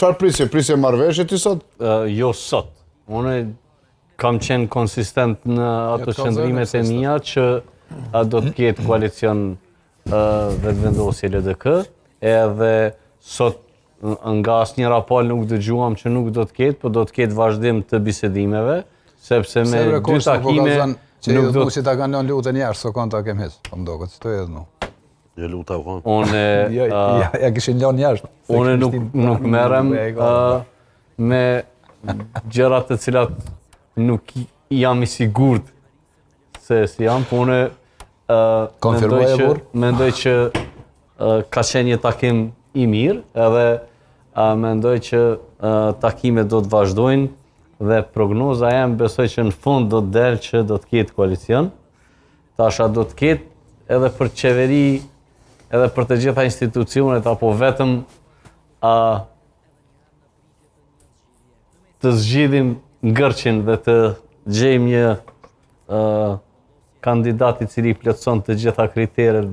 Çfarë prisje marrëveshje ti sot? Jo sot. Unë kam qenë konsistent në ato qëndrimet e mia që do të ketë koalicion vetëvendosje LDK, edhe sot nga asnjëra palë nuk dëgjuam që nuk do të ketë, por do të ketë vazhdim të bisedimeve, sepse me dy takime nuk do të ta kanë lënë lutën jashtë, so konta kem hiç, po mdoket, to edhe no. Jo luta u kon. Unë ja kishin lënë jashtë. Unë nuk merrem me gjëra të cilat nuk jam i sigurt se si jam, po unë mendoj që ka qenë një takim i mirë, edhe mendoj që takimet do të vazhdojnë dhe prognoza jam besoj që në fund do të delë që do të ketë koalicion. Tasha do të ketë edhe për qeveri, edhe për të gjitha institucionet, apo vetëm të zgjidhim ngërçin dhe të gjejmë një kandidat i cili plotëson të gjitha kriteret